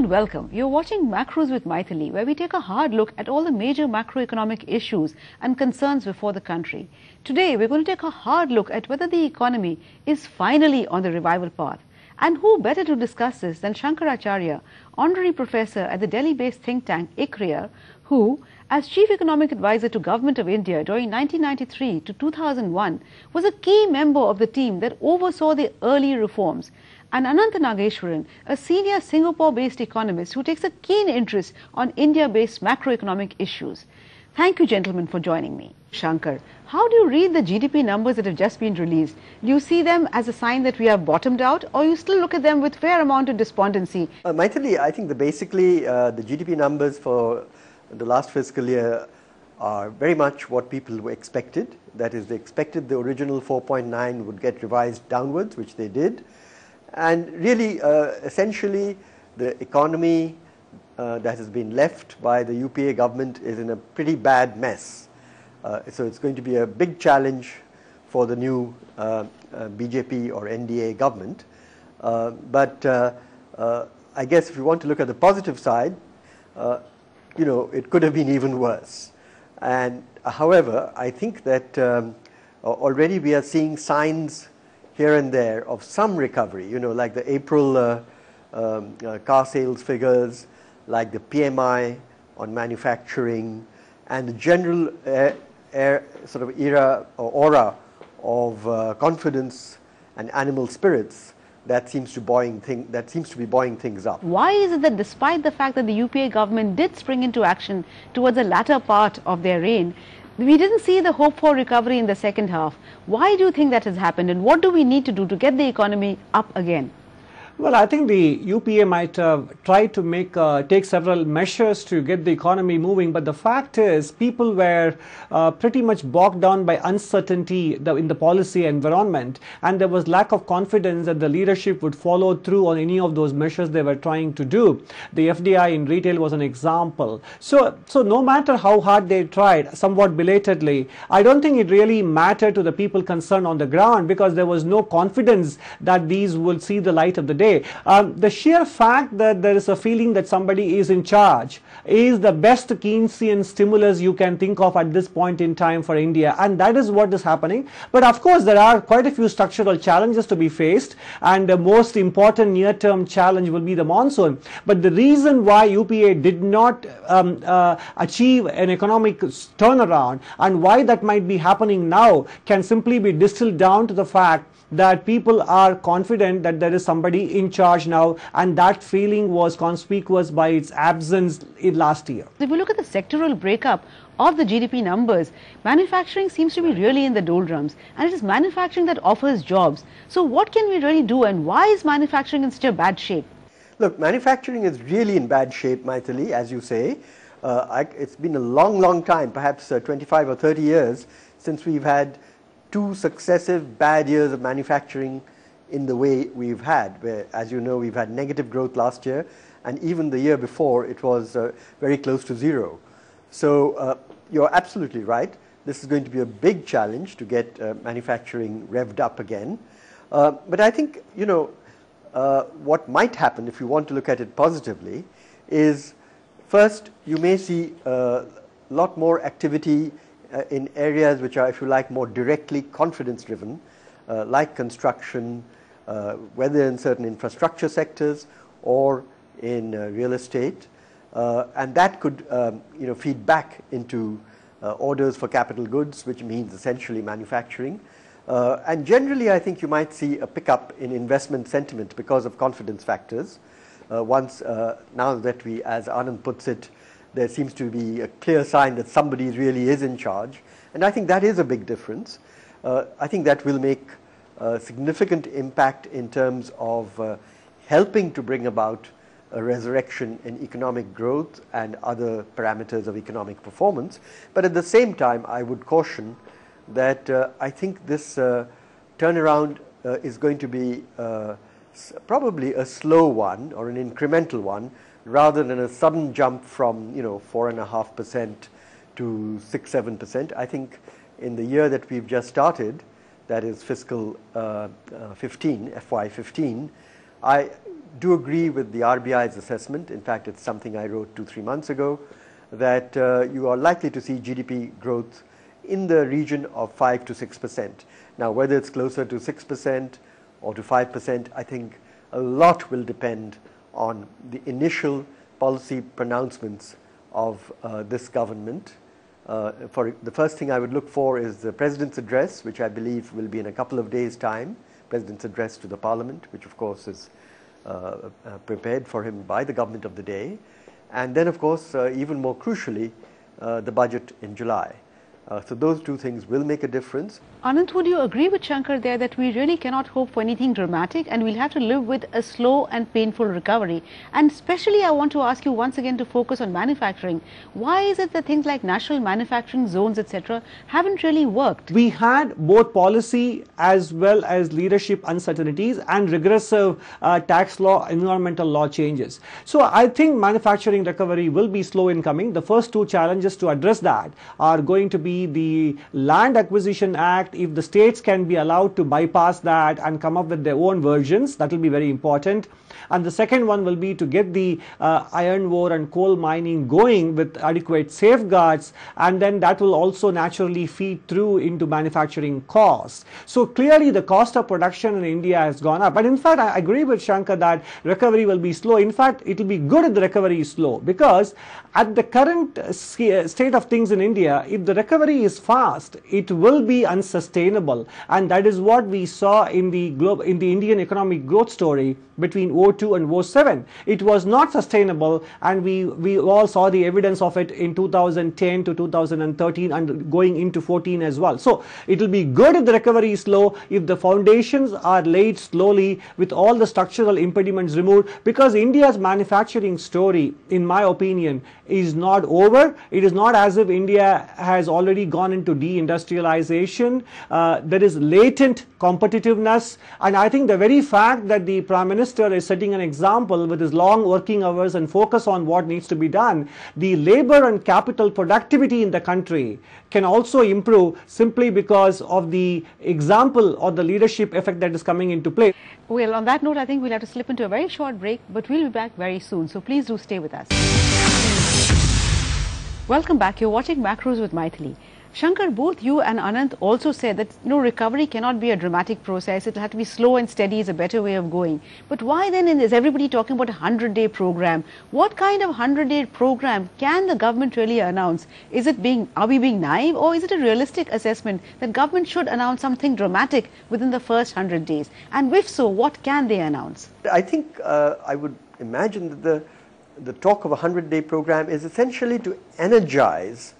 and welcome. You're watching Macros with Mythili, where we take a hard look at all the major macroeconomic issues and concerns before the country. Today, we're going to take a hard look at whether the economy is finally on the revival path. And who better to discuss this than Shankar Acharya, honorary professor at the Delhi-based think tank Acharya, who, as Chief Economic Advisor to Government of India during 1993 to 2001, was a key member of the team that oversaw the early reforms. And Anantha Nageswaran, a senior Singapore-based economist who takes a keen interest on India-based macroeconomic issues. Thank you, gentlemen, for joining me. Shankar, how do you read the GDP numbers that have just been released? Do you see them as a sign that we have bottomed out, or you still look at them with fair amount of despondency? Mythili, I think basically the GDP numbers for the last fiscal year are very much what people expected. That is, they expected the original 4.9 would get revised downwards, which they did. And really, essentially, the economy that has been left by the UPA government is in a pretty bad mess. So it's going to be a big challenge for the new BJP or NDA government. But I guess if you want to look at the positive side, it could have been even worse. And however, I think that already we are seeing signs here and there of some recovery, like the April car sales figures, like the PMI on manufacturing, and the general sort of era or aura of confidence and animal spirits that seems to be buoying things up. Why is it that despite the fact that the UPA government did spring into action towards the latter part of their reign, we didn't see the hope for recovery in the second half? Why do you think that has happened, and what do we need to do to get the economy up again? Well, I think the UPA might try to take several measures to get the economy moving, but the fact is people were pretty much bogged down by uncertainty in the policy environment, and there was lack of confidence that the leadership would follow through on any of those measures they were trying to do. The FDI in retail was an example. So no matter how hard they tried, somewhat belatedly, I don't think it really mattered to the people concerned on the ground, because there was no confidence that these will see the light of the day. The sheer fact that there is a feeling that somebody is in charge is the best Keynesian stimulus you can think of at this point in time for India, and that is what is happening. But of course, there are quite a few structural challenges to be faced, and the most important near-term challenge will be the monsoon. But the reason why UPA did not achieve an economic turnaround, and why that might be happening now, can simply be distilled down to the fact that people are confident that there is somebody in charge now, and that feeling was conspicuous by its absence in last year. If we look at the sectoral breakup of the GDP numbers, manufacturing seems to be really in the doldrums, and it is manufacturing that offers jobs. So what can we really do, and why is manufacturing in such a bad shape? Look, manufacturing is really in bad shape, Mythili, as you say. It's been a long time, perhaps 25 or 30 years, since we've had two successive bad years of manufacturing in the way we've had, where, as you know, we've had negative growth last year, and even the year before it was very close to zero. So you're absolutely right. This is going to be a big challenge to get manufacturing revved up again. But I think, what might happen, if you want to look at it positively, is first you may see a lot more activity in areas which are, if you like, more directly confidence driven, like construction, whether in certain infrastructure sectors or in real estate, and that could feed back into orders for capital goods, which means essentially manufacturing. And generally, I think you might see a pickup in investment sentiment because of confidence factors. Now that we, as Anand puts it, there seems to be a clear sign that somebody really is in charge. And I think that is a big difference. I think that will make a significant impact in terms of helping to bring about a resurrection in economic growth and other parameters of economic performance. But at the same time, I would caution that I think this turnaround is going to be probably a slow one or an incremental one, rather than a sudden jump from 4.5% to 6-7%. I think in the year that we've just started, that is fiscal 15, FY15, do agree with the RBI's assessment. In fact, it's something I wrote 2-3 months ago, that you are likely to see GDP growth in the region of 5 to 6%. Now, whether it's closer to 6% or to 5%, I think a lot will depend on the initial policy pronouncements of this government. For the first thing I would look for is the President's address, which I believe will be in a couple of days' time, President's address to the Parliament, which of course is prepared for him by the government of the day. And then, of course, even more crucially, the budget in July. So those two things will make a difference. Anant, would you agree with Shankar there that we really cannot hope for anything dramatic and we'll have to live with a slow and painful recovery? And especially I want to ask you once again to focus on manufacturing. Why is it that things like national manufacturing zones, etc., haven't really worked? We had both policy as well as leadership uncertainties and regressive tax law, environmental law changes. So I think manufacturing recovery will be slow in coming. The first two challenges to address that are going to be the Land Acquisition Act. If the states can be allowed to bypass that and come up with their own versions, that will be very important. And the second one will be to get the iron ore and coal mining going with adequate safeguards, and then that will also naturally feed through into manufacturing costs. So clearly the cost of production in India has gone up. And in fact, I agree with Shankar that recovery will be slow. In fact, it will be good if the recovery is slow, because at the current state of things in India, if the recovery is fast, it will be unsustainable. And that is what we saw in the Indian economic growth story between 2002 and 2007. It was not sustainable, and we all saw the evidence of it in 2010 to 2013 and going into 14 as well. So it will be good if the recovery is slow, if the foundations are laid slowly with all the structural impediments removed, because India's manufacturing story, in my opinion, is not over. It is not as if India has already gone into deindustrialization. There is latent competitiveness, and I think the very fact that the Prime Minister is setting an example with his long working hours and focus on what needs to be done, the labor and capital productivity in the country can also improve simply because of the example or the leadership effect that is coming into play. Well, on that note, I think we'll have to slip into a very short break, but we'll be back very soon, so please do stay with us. Welcome back. You're watching Macros with Mythili. Shankar, both you and Anant also said that recovery cannot be a dramatic process. It will have to be slow and steady is a better way of going. But why then is everybody talking about a 100-day program? What kind of 100-day program can the government really announce? Are we being naive, or is it a realistic assessment that government should announce something dramatic within the first 100 days? And if so, what can they announce? I think I would imagine that the talk of a 100-day program is essentially to energize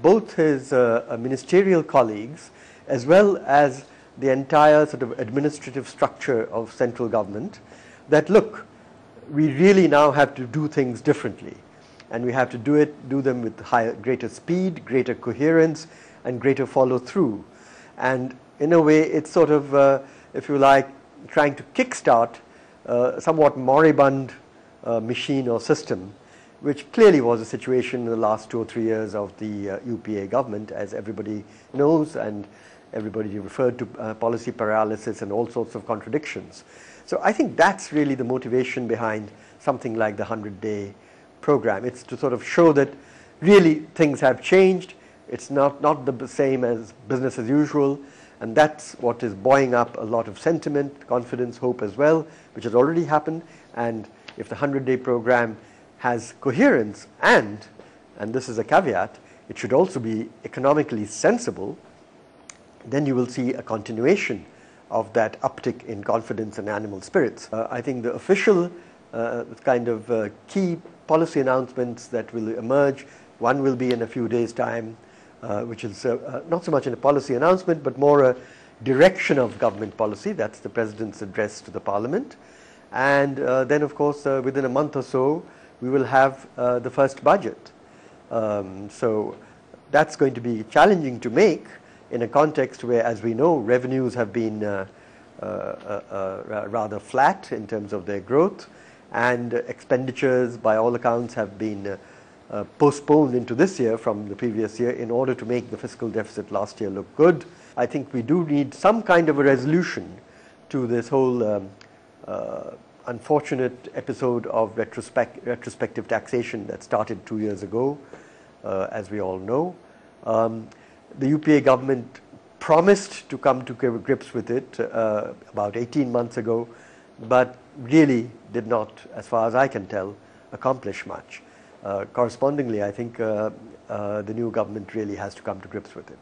both his ministerial colleagues as well as the entire sort of administrative structure of central government, that look, we really now have to do things differently, and we have to do them with greater speed, greater coherence, and greater follow through. And in a way, it's sort of, if you like, trying to kickstart somewhat moribund machine or system, which clearly was a situation in the last 2 or 3 years of the UPA government, as everybody knows, and everybody referred to policy paralysis and all sorts of contradictions. So I think that's really the motivation behind something like the 100-day program. It's to sort of show that really things have changed. It's not the same as business as usual, and that's what is buoying up a lot of sentiment, confidence, hope as well, which has already happened. And if the 100-day program has coherence, and this is a caveat, it should also be economically sensible, then you will see a continuation of that uptick in confidence and animal spirits. I think the official kind of key policy announcements that will emerge, one will be in a few days' time, which is not so much in a policy announcement, but more a direction of government policy. That's the President's address to the Parliament. And then, of course, within a month or so, we will have the first budget. So that's going to be challenging to make in a context where, as we know, revenues have been rather flat in terms of their growth, and expenditures, by all accounts, have been postponed into this year from the previous year in order to make the fiscal deficit last year look good. I think we do need some kind of a resolution to this whole unfortunate episode of retrospective taxation that started 2 years ago, as we all know. The UPA government promised to come to grips with it about 18 months ago, but really did not, as far as I can tell, accomplish much. Correspondingly, I think the new government really has to come to grips with it.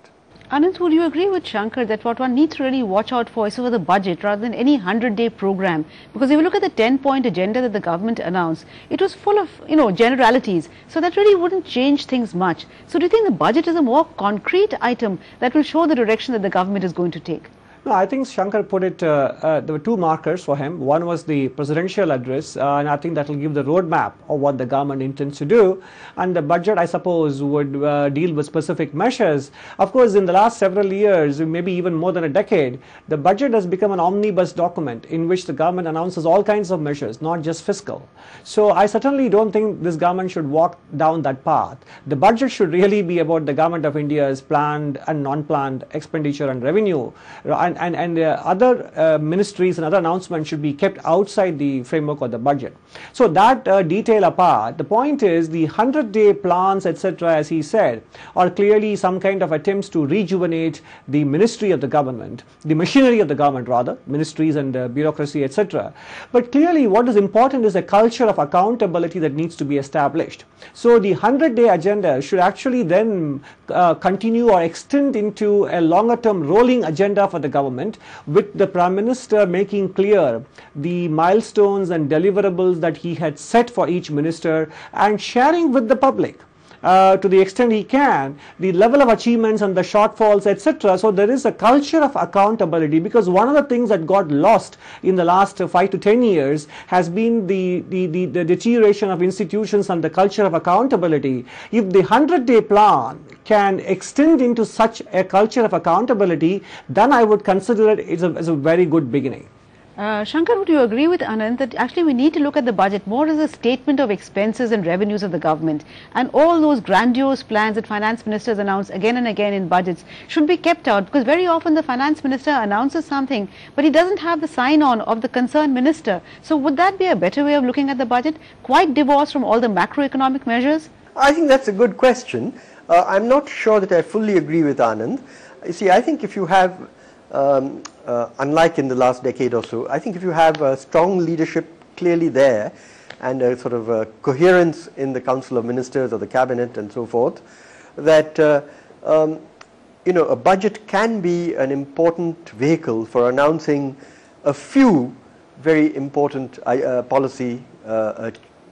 Anant, would you agree with Shankar that what one needs to really watch out for is over the budget rather than any 100-day program? Because if you look at the 10-point agenda that the government announced, it was full of, generalities. So that really wouldn't change things much. So do you think the budget is a more concrete item that will show the direction that the government is going to take? No, I think Shankar put it, there were two markers for him. One was the presidential address, and I think that will give the roadmap of what the government intends to do. And the budget, I suppose, would deal with specific measures. Of course, in the last several years, maybe even more than a decade, the budget has become an omnibus document in which the government announces all kinds of measures, not just fiscal. So I certainly don't think this government should walk down that path. The budget should really be about the government of India's planned and non-planned expenditure and revenue. And other ministries and other announcements should be kept outside the framework of the budget. So that detail apart, the point is the 100-day plans, etc., as he said, are clearly some kind of attempts to rejuvenate the ministry of the government, the machinery of the government rather, ministries and bureaucracy, etc. But clearly what is important is a culture of accountability that needs to be established. So the 100-day agenda should actually then continue or extend into a longer-term rolling agenda for the government, with the Prime Minister making clear the milestones and deliverables that he had set for each minister and sharing with the public to the extent he can the level of achievements and the shortfalls, etc. So there is a culture of accountability, because one of the things that got lost in the last 5 to 10 years has been the deterioration of institutions and the culture of accountability. If the 100-day plan can extend into such a culture of accountability, then I would consider it as a very good beginning. Shankar, would you agree with Anant that actually we need to look at the budget more as a statement of expenses and revenues of the government, and all those grandiose plans that finance ministers announce again and again in budgets should be kept out, because very often the finance minister announces something but he doesn't have the sign-on of the concerned minister. So would that be a better way of looking at the budget, quite divorced from all the macroeconomic measures? I think that's a good question. I'm not sure that I fully agree with Anand. You see, I think if you have unlike in the last decade or so, I think if you have strong leadership clearly there and a sort of coherence in the Council of Ministers or the Cabinet and so forth, that a budget can be an important vehicle for announcing a few very important policy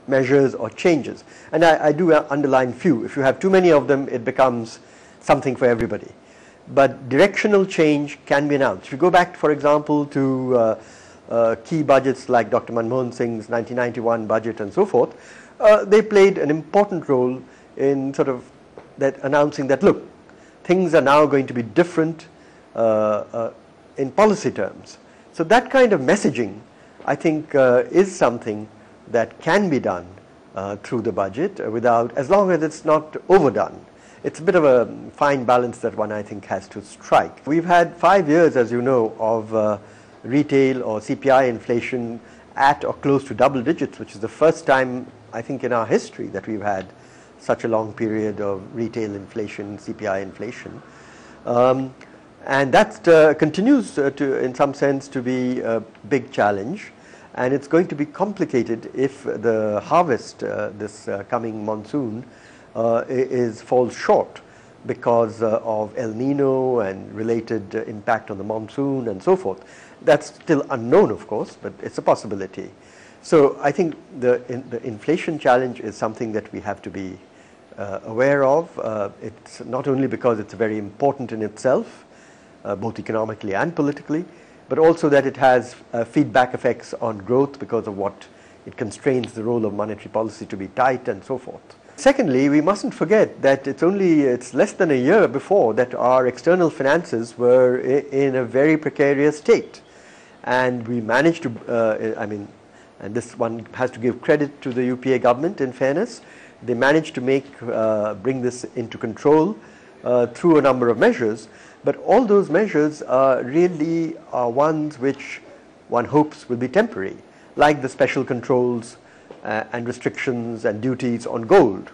measures or changes. And I do underline few. If you have too many of them, it becomes something for everybody. But directional change can be announced. If you go back, for example, to key budgets like Dr. Manmohan Singh's 1991 budget and so forth, they played an important role in sort of that announcing that, look, things are now going to be different in policy terms. So that kind of messaging, I think, is something that can be done through the budget as long as it's not overdone. It's a bit of a fine balance that one, I think, has to strike. We've had 5 years, as you know, of retail or CPI inflation at or close to double digits, which is the first time, I think, in our history that we've had such a long period of retail inflation, CPI inflation. And that continues to, in some sense, to be a big challenge. And it's going to be complicated if the harvest this coming monsoon falls short because of El Nino and related impact on the monsoon and so forth. That's still unknown, of course, but it's a possibility. So I think the inflation challenge is something that we have to be aware of. It's not only because it's very important in itself, both economically and politically, but also that it has feedback effects on growth because of what it constrains the role of monetary policy to be tight and so forth. Secondly, we mustn't forget that it's less than a year before that our external finances were in a very precarious state. And we managed to, and this one has to give credit to the UPA government in fairness, they managed to bring this into control through a number of measures. But all those measures really are ones which one hopes will be temporary. like the special controls and restrictions and duties on gold,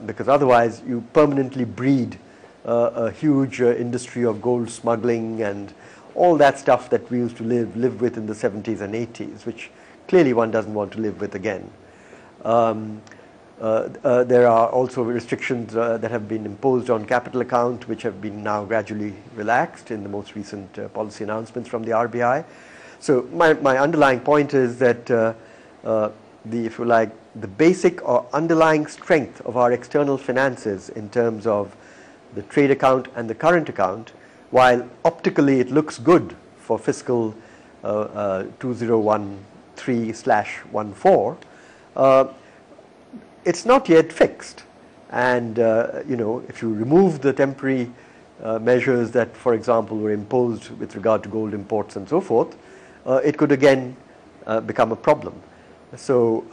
because otherwise you permanently breed a huge industry of gold smuggling and all that stuff that we used to live with in the 70s and 80s, which clearly one doesn't want to live with again. There are also restrictions that have been imposed on capital account, which have been now gradually relaxed in the most recent policy announcements from the RBI. So my underlying point is that if you like, the basic or underlying strength of our external finances in terms of the trade account and the current account, while optically it looks good for fiscal 2013/14, it's not yet fixed. And if you remove the temporary measures that, for example, were imposed with regard to gold imports and so forth, it could again become a problem. So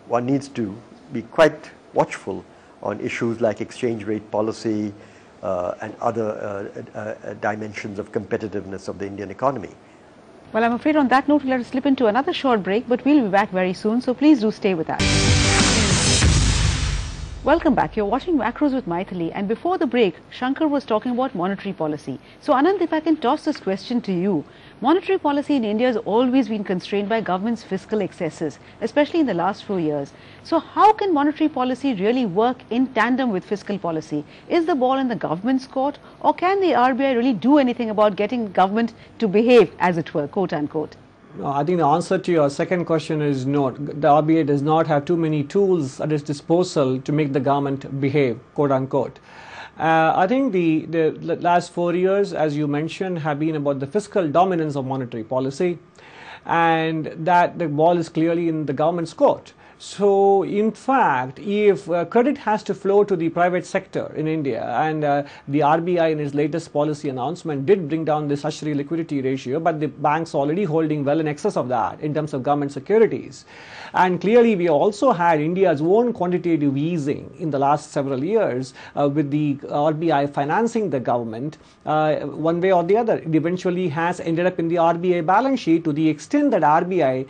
one needs to be quite watchful on issues like exchange rate policy and other dimensions of competitiveness of the Indian economy. Well, I'm afraid on that note, we'll have to slip into another short break, but we'll be back very soon, so please do stay with us. Welcome back. You're watching Macros with Mythili, and before the break, Shankar was talking about monetary policy. So Anant, if I can toss this question to you. Monetary policy in India has always been constrained by government's fiscal excesses, especially in the last few years. So how can monetary policy really work in tandem with fiscal policy? Is the ball in the government's court, or can the RBI really do anything about getting government to behave, as it were, quote unquote? I think the answer to your second question is no. The RBI does not have too many tools at its disposal to make the government behave, quote unquote. I think the last 4 years, as you mentioned, have been about the fiscal dominance of monetary policy, and that the ball is clearly in the government's court. So, in fact, if credit has to flow to the private sector in India, and the RBI in its latest policy announcement did bring down this Acharya liquidity ratio, but the banks already holding well in excess of that in terms of government securities. And clearly, we also had India's own quantitative easing in the last several years with the RBI financing the government one way or the other. It eventually has ended up in the RBI balance sheet to the extent that RBI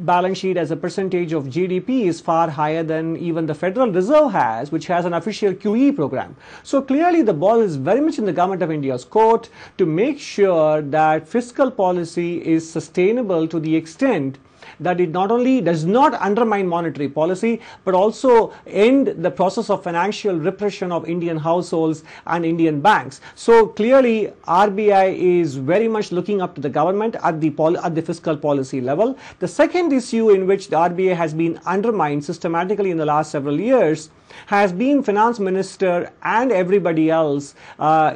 balance sheet as a percentage of GDP is far higher than even the Federal Reserve has, which has an official QE program. So clearly the ball is very much in the Government of India's court to make sure that fiscal policy is sustainable to the extent that it not only does not undermine monetary policy, but also end the process of financial repression of Indian households and Indian banks. So clearly RBI is very much looking up to the government at the fiscal policy level. The second issue in which the RBI has been undermined systematically in the last several years has been finance minister and everybody else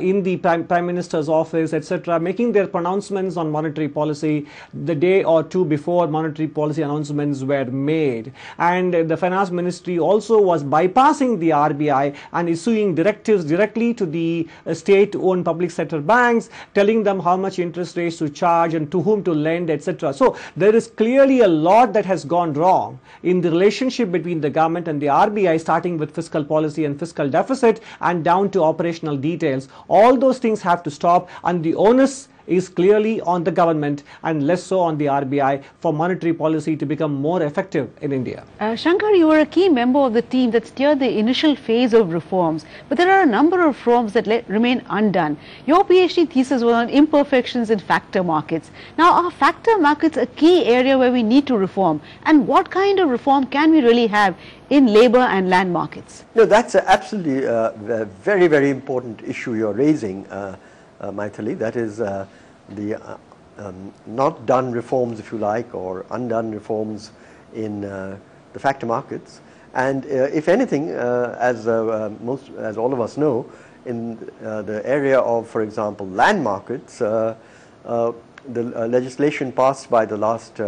in the prime minister's office, etc., making their pronouncements on monetary policy the day or two before monetary policy announcements were made. And the finance ministry also was bypassing the RBI and issuing directives directly to the state-owned public sector banks, telling them how much interest rates to charge and to whom to lend, etc. So there is clearly a lot that has gone wrong in the relationship between the government and the RBI, starting with fiscal policy and fiscal deficit and down to operational details. All those things have to stop, and the onus is clearly on the government and less so on the RBI for monetary policy to become more effective in India. Shankar, you were a key member of the team that steered the initial phase of reforms, but there are a number of reforms that remain undone. Your PhD thesis was on imperfections in factor markets. Now, are factor markets a key area where we need to reform, and what kind of reform can we really have in labor and land markets? No, that's absolutely a very, very important issue you're raising, Mythili. That is the not done reforms, if you like, or undone reforms in the factor markets. And if anything, as all of us know, in the area of, for example, land markets, the legislation passed by the last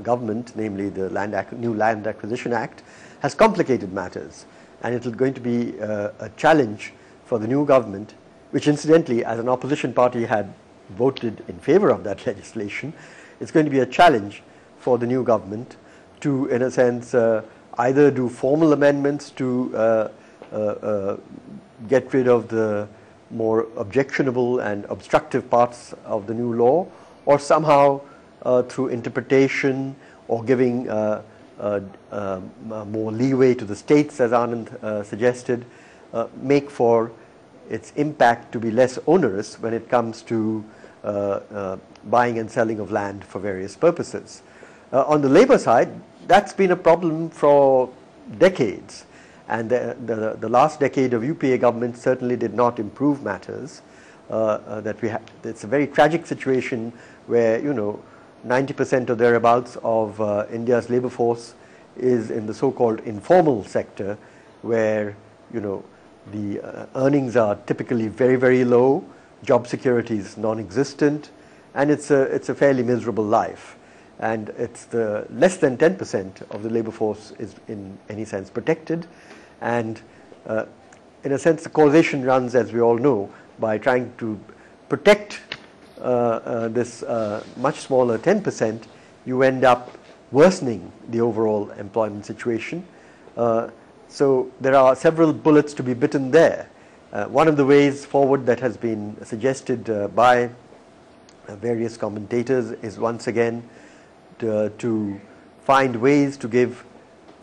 government, namely the New Land Acquisition Act, has complicated matters, and it is going to be a challenge for the new government, which incidentally, as an opposition party, had voted in favor of that legislation. It's going to be a challenge for the new government to, in a sense, either do formal amendments to get rid of the more objectionable and obstructive parts of the new law, or somehow through interpretation or giving more leeway to the states, as Anand suggested, make for its impact to be less onerous when it comes to buying and selling of land for various purposes. On the labor side, that's been a problem for decades, and the last decade of UPA government certainly did not improve matters. It's a very tragic situation where 90% or thereabouts of India's labor force is in the so-called informal sector, where the earnings are typically very, very low, job security is non-existent, and it's a fairly miserable life. And it's the less than 10% of the labor force is in any sense protected, and in a sense the causation runs, as we all know, by trying to protect this much smaller 10%, you end up worsening the overall employment situation. So there are several bullets to be bitten there. One of the ways forward that has been suggested by various commentators is once again to find ways to give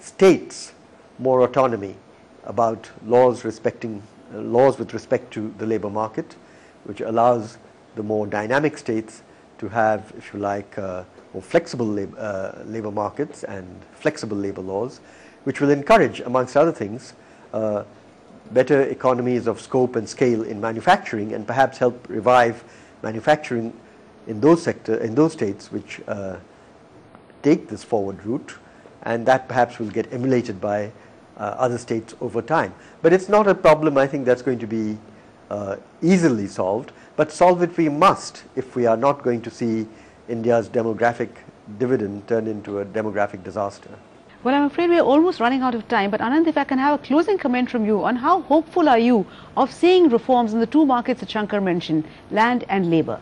states more autonomy about laws with respect to the labor market, which allows the more dynamic states to have, if you like, more flexible labor markets and flexible labor laws, which will encourage, amongst other things, better economies of scope and scale in manufacturing, and perhaps help revive manufacturing in those states which take this forward route, and that perhaps will get emulated by other states over time. But it's not a problem, I think, that's going to be easily solved, but solve it we must if we are not going to see India's demographic dividend turn into a demographic disaster. Well, I'm afraid we're almost running out of time, but Anant, if I can have a closing comment from you on how hopeful are you of seeing reforms in the two markets that Shankar mentioned, land and labor?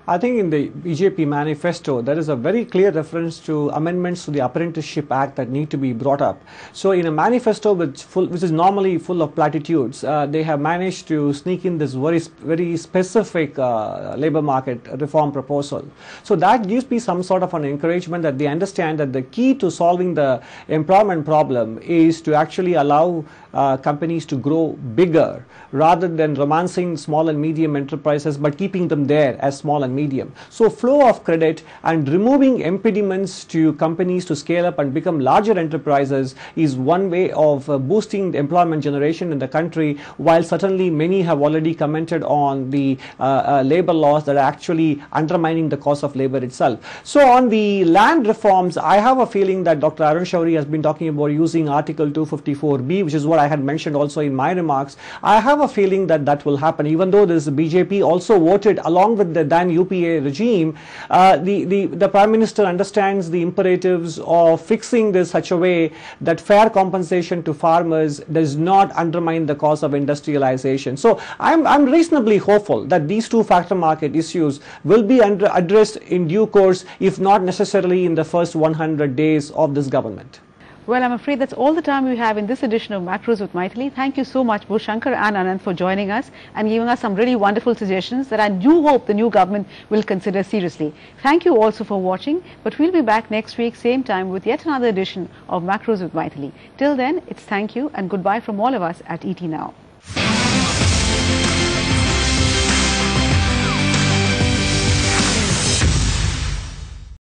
I think in the BJP manifesto, there is a very clear reference to amendments to the Apprenticeship Act that need to be brought up. So in a manifesto which is normally full of platitudes, they have managed to sneak in this very specific labor market reform proposal. So that gives me some sort of an encouragement that they understand that the key to solving the employment problem is to actually allow companies to grow bigger rather than romancing small and medium enterprises but keeping them there as small and medium. So flow of credit and removing impediments to companies to scale up and become larger enterprises is one way of boosting the employment generation in the country, while certainly many have already commented on the labor laws that are actually undermining the cost of labor itself. So on the land reforms, I have a feeling that Dr. Arun Shourie has been talking about using Article 254B, which is what I had mentioned also in my remarks. I have a feeling that that will happen, even though this BJP also voted along with the then UPA regime. The Prime Minister understands the imperatives of fixing this such a way that fair compensation to farmers does not undermine the cause of industrialization. So I'm reasonably hopeful that these two factor market issues will be addressed in due course, if not necessarily in the first 100 days of this government. Well, I'm afraid that's all the time we have in this edition of Macros with Mythili. Thank you so much, both Shankar and Anant, for joining us and giving us some really wonderful suggestions that I do hope the new government will consider seriously. Thank you also for watching, but we'll be back next week, same time, with yet another edition of Macros with Mythili. Till then, it's thank you and goodbye from all of us at ET Now.